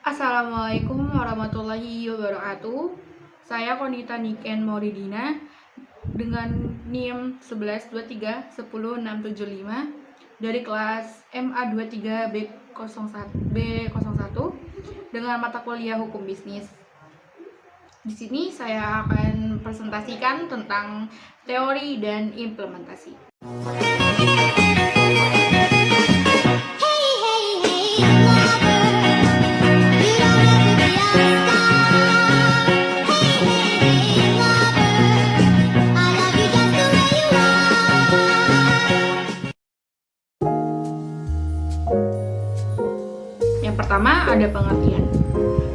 Assalamualaikum warahmatullahi wabarakatuh. Saya Konita Niken Mauridina dengan NIM 1123 dari kelas MA23 B01 dengan mata kuliah Hukum Bisnis. Di sini saya akan presentasikan tentang teori dan implementasi. Yang pertama ada pengertian.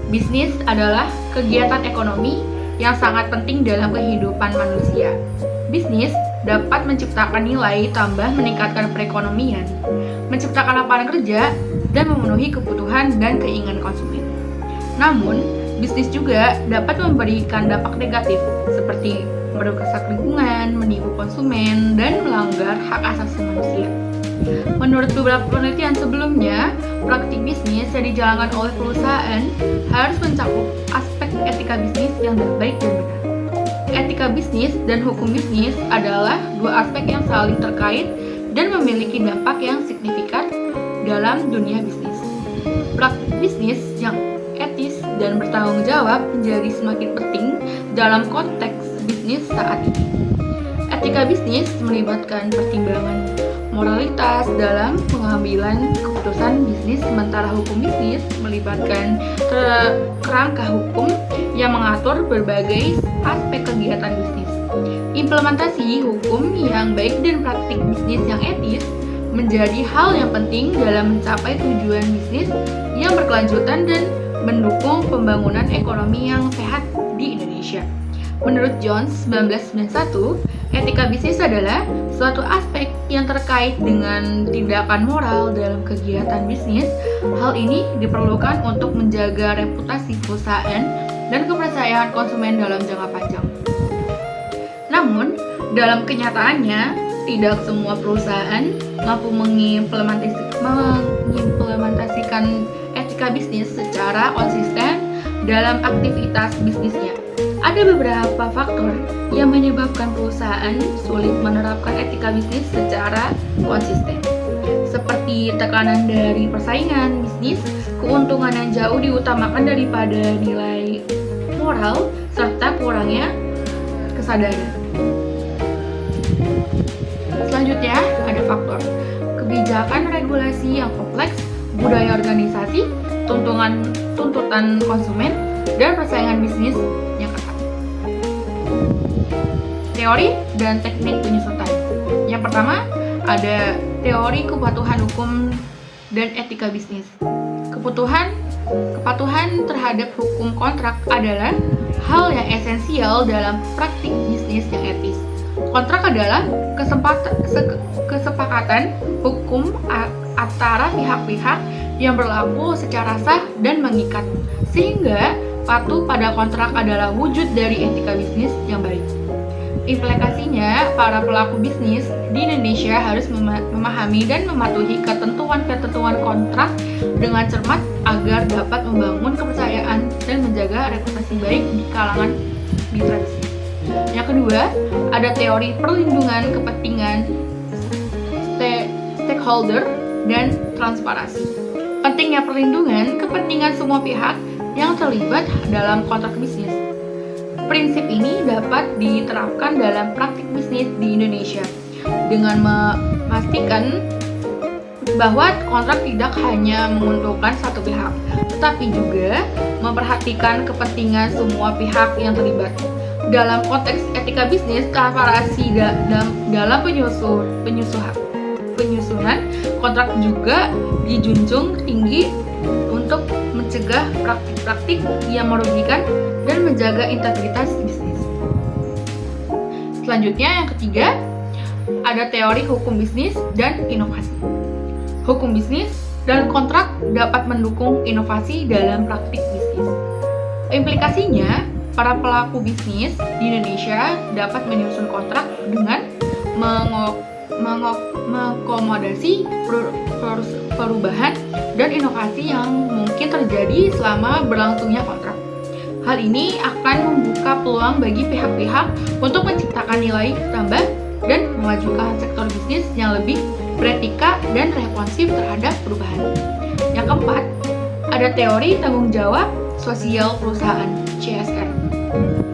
Bisnis adalah kegiatan ekonomi yang sangat penting dalam kehidupan manusia. Bisnis dapat menciptakan nilai tambah, meningkatkan perekonomian, menciptakan lapangan kerja, dan memenuhi kebutuhan dan keinginan konsumen. Namun, bisnis juga dapat memberikan dampak negatif seperti merusak lingkungan, menipu konsumen, dan melanggar hak asasi manusia. Menurut beberapa penelitian sebelumnya, praktik bisnis yang dijalankan oleh perusahaan harus mencakup aspek etika bisnis yang baik dan benar. Etika bisnis dan hukum bisnis adalah dua aspek yang saling terkait dan memiliki dampak yang signifikan dalam dunia bisnis. Praktik bisnis yang etis dan bertanggung jawab menjadi semakin penting dalam konteks bisnis saat ini. Etika bisnis melibatkan pertimbangan moralitas dalam pengambilan keputusan bisnis, sementara hukum bisnis melibatkan kerangka hukum yang mengatur berbagai aspek kegiatan bisnis. Implementasi hukum yang baik dan praktik bisnis yang etis menjadi hal yang penting dalam mencapai tujuan bisnis yang berkelanjutan dan mendukung pembangunan ekonomi yang sehat di Indonesia. Menurut Jones 1991, etika bisnis adalah suatu aspek yang terkait dengan tindakan moral dalam kegiatan bisnis. Hal ini diperlukan untuk menjaga reputasi perusahaan dan kepercayaan konsumen dalam jangka panjang. Namun, dalam kenyataannya, tidak semua perusahaan mampu mengimplementasikan etika bisnis secara konsisten dalam aktivitas bisnisnya. Ada beberapa faktor yang menyebabkan perusahaan sulit menerapkan etika bisnis secara konsisten, seperti tekanan dari persaingan bisnis, keuntungan yang jauh diutamakan daripada nilai moral, serta kurangnya kesadaran. Selanjutnya, ada faktor kebijakan regulasi yang kompleks, budaya organisasi, tuntutan konsumen, dan persaingan bisnis yang ketat. Teori dan teknik penyusutan. Yang pertama, ada teori kepatuhan hukum dan etika bisnis. Kepatuhan terhadap hukum kontrak adalah hal yang esensial dalam praktik bisnis yang etis. Kontrak adalah kesepakatan hukum antara pihak-pihak yang berlaku secara sah dan mengikat, sehingga patuh pada kontrak adalah wujud dari etika bisnis yang baik. Implikasinya, para pelaku bisnis di Indonesia harus memahami dan mematuhi ketentuan-ketentuan kontrak dengan cermat agar dapat membangun kepercayaan dan menjaga reputasi baik di kalangan mitra bisnis. Yang kedua, ada teori perlindungan kepentingan stakeholder dan transparansi. Pentingnya perlindungan kepentingan semua pihak yang terlibat dalam kontrak bisnis. Prinsip ini dapat diterapkan dalam praktik bisnis di Indonesia dengan memastikan bahwa kontrak tidak hanya menguntungkan satu pihak, tetapi juga memperhatikan kepentingan semua pihak yang terlibat. Dalam konteks etika bisnis, transparansi dalam penyusunan kontrak juga dijunjung tinggi untuk mencegah praktik-praktik yang merugikan dan menjaga integritas bisnis. Selanjutnya, yang ketiga, ada teori hukum bisnis dan inovasi. Hukum bisnis dan kontrak dapat mendukung inovasi dalam praktik bisnis. Implikasinya, para pelaku bisnis di Indonesia dapat menyusun kontrak dengan mengakomodasi perubahan dan inovasi yang mungkin terjadi terjadi selama berlangsungnya kontrak. Hal ini akan membuka peluang bagi pihak-pihak untuk menciptakan nilai tambah dan memajukan sektor bisnis yang lebih beretika dan responsif terhadap perubahan. Yang keempat, ada teori tanggung jawab sosial perusahaan (CSR).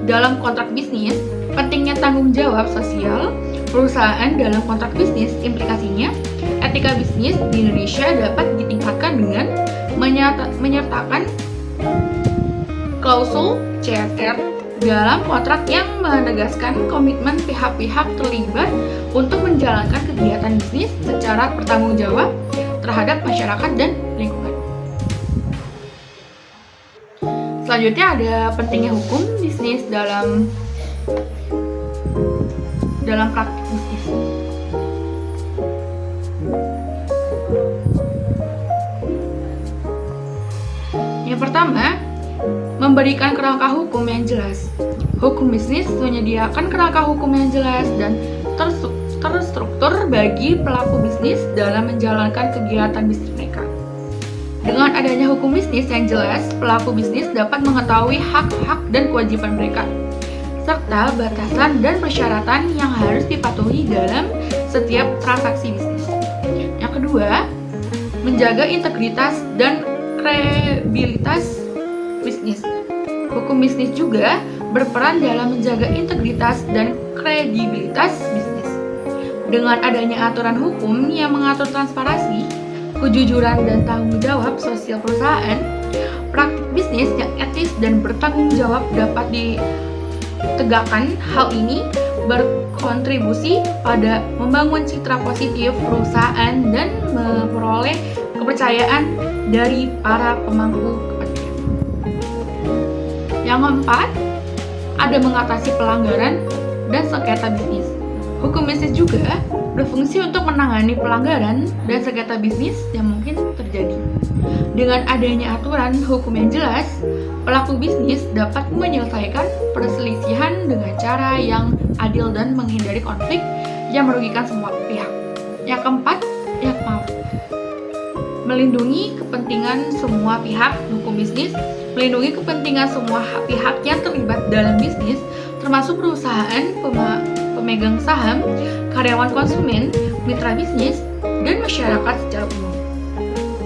Dalam kontrak bisnis, pentingnya tanggung jawab sosial perusahaan dalam kontrak bisnis implikasinya etika bisnis di Indonesia dapat ditingkatkan dengan menyertakan klausul CSR dalam kontrak yang menegaskan komitmen pihak-pihak terlibat untuk menjalankan kegiatan bisnis secara bertanggung jawab terhadap masyarakat dan lingkungan. Selanjutnya ada pentingnya hukum bisnis dalam praktik bisnis. Yang pertama, memberikan kerangka hukum yang jelas. Hukum bisnis menyediakan kerangka hukum yang jelas dan terstruktur bagi pelaku bisnis dalam menjalankan kegiatan bisnis mereka. Dengan adanya hukum bisnis yang jelas, pelaku bisnis dapat mengetahui hak-hak dan kewajiban mereka, serta batasan dan persyaratan yang harus dipatuhi dalam setiap transaksi bisnis. Yang kedua, menjaga integritas dan kredibilitas bisnis. Hukum bisnis juga berperan dalam menjaga integritas dan kredibilitas bisnis. Dengan adanya aturan hukum yang mengatur transparansi, kejujuran dan tanggung jawab sosial perusahaan, praktik bisnis yang etis dan bertanggung jawab dapat ditegakkan. Hal ini berkontribusi pada membangun citra positif perusahaan dan memperoleh kepercayaan dari para pemangku kepentingan. Yang keempat, ada mengatasi pelanggaran dan sengketa bisnis. Hukum bisnis juga berfungsi untuk menangani pelanggaran dan sengketa bisnis yang mungkin terjadi. Dengan adanya aturan hukum yang jelas, pelaku bisnis dapat menyelesaikan perselisihan dengan cara yang adil dan menghindari konflik yang merugikan semua pihak. Yang keempat, melindungi kepentingan semua pihak. Hukum bisnis melindungi kepentingan semua pihak yang terlibat dalam bisnis, termasuk perusahaan, pemegang saham, karyawan, konsumen, mitra bisnis, dan masyarakat secara umum.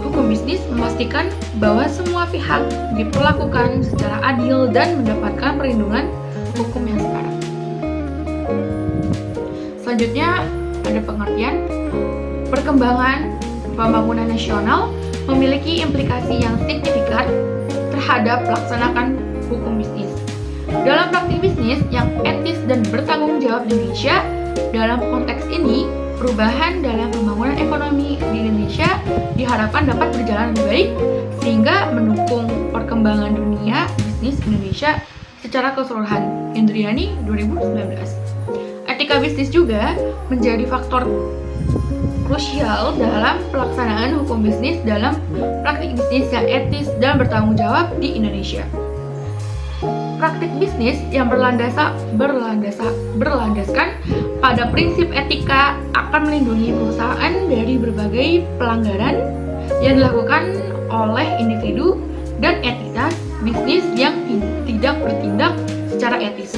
Hukum bisnis memastikan bahwa semua pihak diperlakukan secara adil dan mendapatkan perlindungan hukum yang setara. Selanjutnya ada pengertian. Perkembangan pembangunan nasional memiliki implikasi yang signifikan terhadap pelaksanaan hukum bisnis. Dalam praktik bisnis yang etis dan bertanggung jawab di Indonesia, dalam konteks ini, perubahan dalam pembangunan ekonomi di Indonesia diharapkan dapat berjalan lebih baik sehingga mendukung perkembangan dunia bisnis Indonesia secara keseluruhan. Indriani, 2019. Etika bisnis juga menjadi faktor krusial dalam pelaksanaan hukum bisnis dalam praktik bisnis yang etis dan bertanggung jawab di Indonesia. Praktik bisnis yang berlandaskan pada prinsip etika akan melindungi perusahaan dari berbagai pelanggaran yang dilakukan oleh individu dan entitas bisnis yang tidak bertindak secara etis.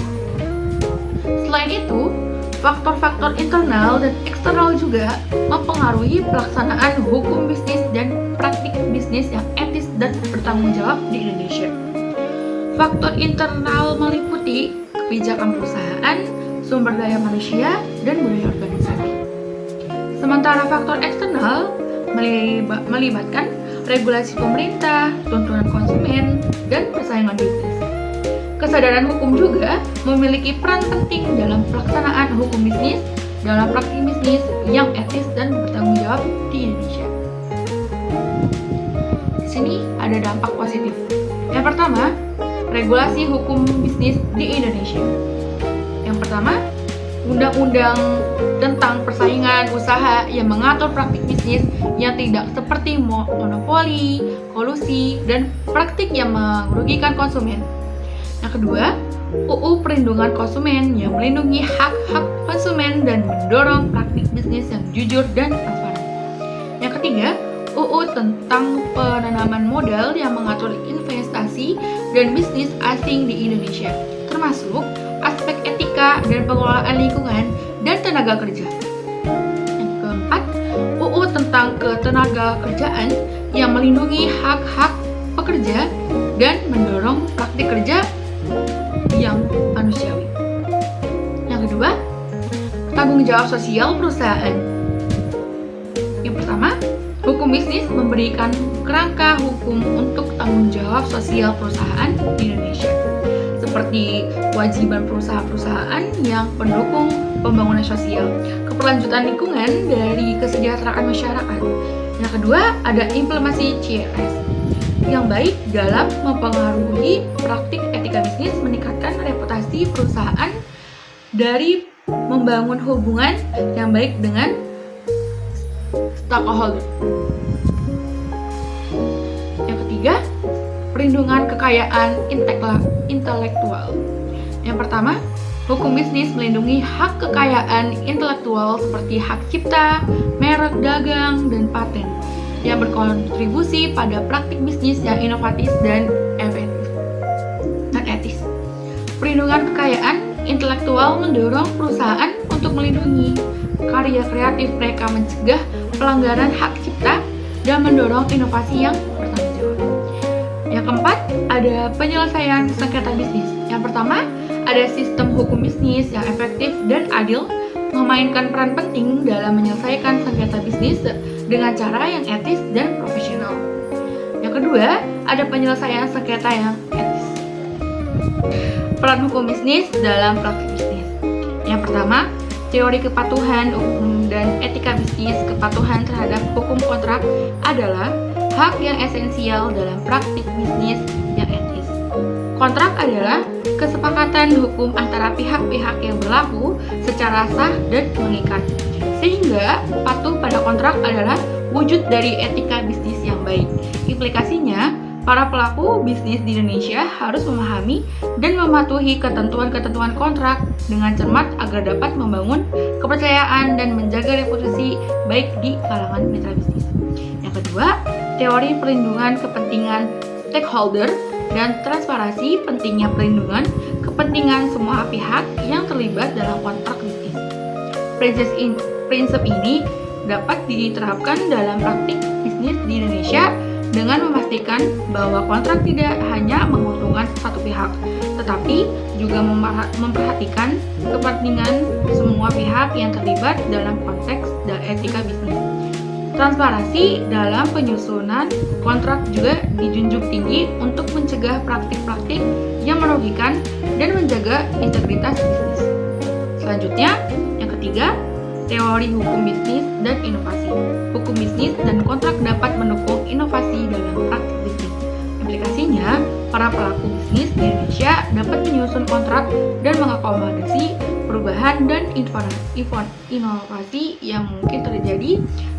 Selain itu, faktor-faktor internal dan eksternal juga mempengaruhi pelaksanaan hukum bisnis dan praktik bisnis yang etis dan bertanggung jawab di Indonesia. Faktor internal meliputi kebijakan perusahaan, sumber daya manusia, dan budaya organisasi. Sementara faktor eksternal melibatkan regulasi pemerintah, tuntunan konsumen, dan persaingan bisnis. Kesadaran hukum juga memiliki peran penting dalam pelaksanaan hukum bisnis dalam praktik bisnis yang etis dan bertanggung jawab di Indonesia. Di sini ada dampak positif. Yang pertama, regulasi hukum bisnis di Indonesia. Yang pertama, undang-undang tentang persaingan usaha yang mengatur praktik bisnis yang tidak seperti monopoli, kolusi, dan praktik yang merugikan konsumen. Yang kedua, UU Perlindungan Konsumen yang melindungi hak-hak konsumen dan mendorong praktik bisnis yang jujur dan transparan. Yang ketiga, UU tentang penanaman modal yang mengatur investasi dan bisnis asing di Indonesia, termasuk aspek etika dan pengelolaan lingkungan dan tenaga kerja. Yang keempat, UU tentang ketenaga kerjaan yang melindungi hak-hak pekerja dan mendorong praktik kerja yang manusiawi. Yang kedua, tanggung jawab sosial perusahaan. Yang pertama, hukum bisnis memberikan kerangka hukum untuk tanggung jawab sosial perusahaan di Indonesia, seperti kewajiban perusahaan-perusahaan yang pendukung pembangunan sosial, keberlanjutan lingkungan dari kesejahteraan masyarakat. Yang kedua, ada implementasi CSR yang baik dalam mempengaruhi praktik etika bisnis, meningkatkan reputasi perusahaan dari membangun hubungan yang baik dengan stakeholder. Yang ketiga, perlindungan kekayaan intelektual. Yang pertama, hukum bisnis melindungi hak kekayaan intelektual seperti hak cipta, merek dagang, dan paten yang berkontribusi pada praktik bisnis yang inovatif dan etis. Perlindungan kekayaan intelektual mendorong perusahaan untuk melindungi karya kreatif mereka, mencegah pelanggaran hak cipta, dan mendorong inovasi yang bertanggung jawab. Yang keempat, ada penyelesaian sengketa bisnis. Yang pertama, ada sistem hukum bisnis yang efektif dan adil, memainkan peran penting dalam menyelesaikan sengketa bisnis dengan cara yang etis dan profesional. Yang kedua, ada penyelesaian sengketa yang etis. Peran hukum bisnis dalam praktik bisnis. Yang pertama, teori kepatuhan hukum dan etika bisnis. Kepatuhan terhadap hukum kontrak adalah hak yang esensial dalam praktik bisnis yang etis. Kontrak adalah kesepakatan hukum antara pihak-pihak yang berlaku secara sah dan mengikat, sehingga patuh pada kontrak adalah wujud dari etika bisnis yang baik. Implikasinya, para pelaku bisnis di Indonesia harus memahami dan mematuhi ketentuan-ketentuan kontrak dengan cermat agar dapat membangun kepercayaan dan menjaga reputasi baik di kalangan mitra bisnis. Yang kedua, teori perlindungan kepentingan stakeholder dan transparansi. Pentingnya perlindungan kepentingan semua pihak yang terlibat dalam kontrak bisnis. Prinsip ini dapat diterapkan dalam praktik bisnis di Indonesia dengan memastikan bahwa kontrak tidak hanya menguntungkan satu pihak, tetapi juga memperhatikan kepentingan semua pihak yang terlibat dalam konteks dan etika bisnis. Transparansi dalam penyusunan kontrak juga dijunjung tinggi untuk mencegah praktik-praktik yang merugikan dan menjaga integritas bisnis. Selanjutnya, yang ketiga, teori hukum bisnis dan inovasi. Hukum bisnis dan kontrak dapat mendukung inovasi dalam praktik bisnis. Implikasinya, para pelaku bisnis di Indonesia dapat menyusun kontrak dan mengakomodasi perubahan dan inovasi yang mungkin terjadi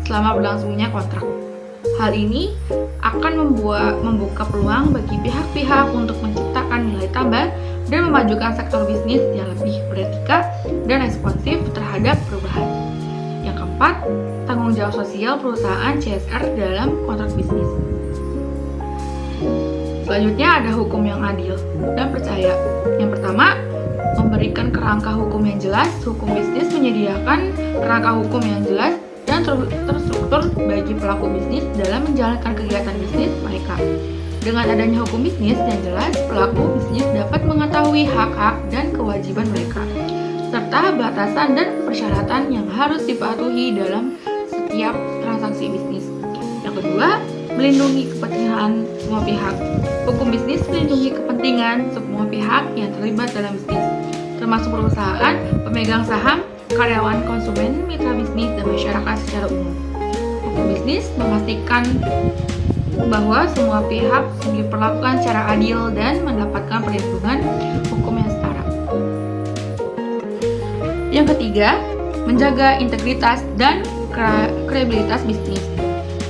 selama berlangsungnya kontrak. Hal ini akan membuka peluang bagi pihak-pihak untuk menciptakan nilai tambah dan memajukan sektor bisnis yang lebih beretika dan responsif terhadap perubahan. Yang keempat, tanggung jawab sosial perusahaan CSR dalam kontrak bisnis. Selanjutnya ada hukum yang adil dan percaya. Yang pertama, memberikan kerangka hukum yang jelas. Hukum bisnis menyediakan kerangka hukum yang jelas dan terstruktur bagi pelaku bisnis dalam menjalankan kegiatan bisnis mereka. Dengan adanya hukum bisnis yang jelas, pelaku bisnis dapat mengetahui hak-hak dan kewajiban mereka, serta batasan dan persyaratan yang harus dipatuhi dalam setiap transaksi bisnis. Yang kedua, melindungi kepentingan semua pihak. Hukum bisnis melindungi kepentingan semua pihak yang terlibat dalam bisnis, termasuk perusahaan, pemegang saham, karyawan, konsumen, mitra bisnis, dan masyarakat secara umum. Hukum bisnis memastikan bahwa semua pihak diperlakukan secara adil dan mendapatkan perlindungan hukum yang setara. Yang ketiga, menjaga integritas dan kredibilitas bisnis.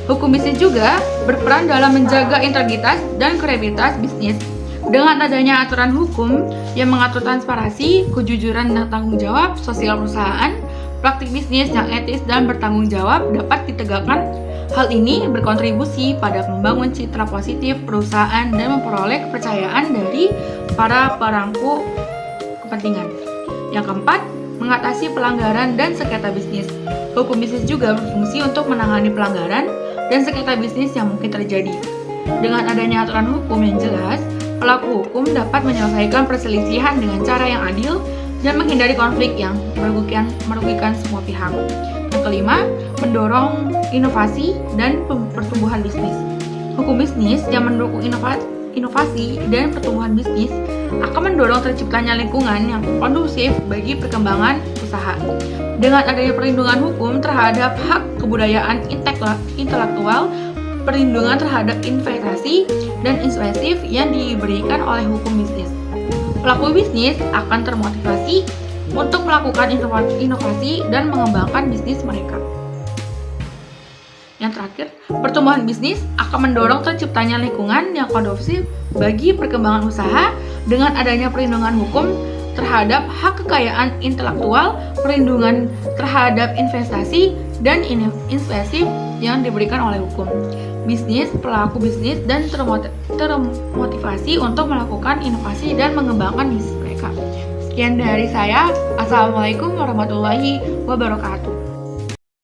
Hukum bisnis juga berperan dalam menjaga integritas dan kredibilitas bisnis. Dengan adanya aturan hukum yang mengatur transparansi, kejujuran dan tanggung jawab sosial perusahaan, praktik bisnis yang etis dan bertanggung jawab dapat ditegakkan Hal ini berkontribusi pada membangun citra positif perusahaan dan memperoleh kepercayaan dari para pemangku kepentingan. Yang keempat, mengatasi pelanggaran dan sengketa bisnis. Hukum bisnis juga berfungsi untuk menangani pelanggaran dan sengketa bisnis yang mungkin terjadi. Dengan adanya aturan hukum yang jelas, pelaku hukum dapat menyelesaikan perselisihan dengan cara yang adil dan menghindari konflik yang merugikan semua pihak. Yang kelima, mendorong inovasi dan pertumbuhan bisnis. Hukum bisnis yang mendukung inovasi dan pertumbuhan bisnis akan mendorong terciptanya lingkungan yang kondusif bagi perkembangan usaha. Dengan adanya perlindungan hukum terhadap hak kebudayaan intelektual, perlindungan terhadap investasi dan insentif yang diberikan oleh hukum bisnis, pelaku bisnis akan termotivasi untuk melakukan inovasi dan mengembangkan bisnis mereka. Yang terakhir, pertumbuhan bisnis akan mendorong terciptanya lingkungan yang kondusif bagi perkembangan usaha dengan adanya perlindungan hukum terhadap hak kekayaan intelektual, perlindungan terhadap investasi, dan insentif yang diberikan oleh hukum. Pelaku bisnis dan termotivasi untuk melakukan inovasi dan mengembangkan bisnis mereka. Sekian dari saya. Assalamualaikum warahmatullahi wabarakatuh.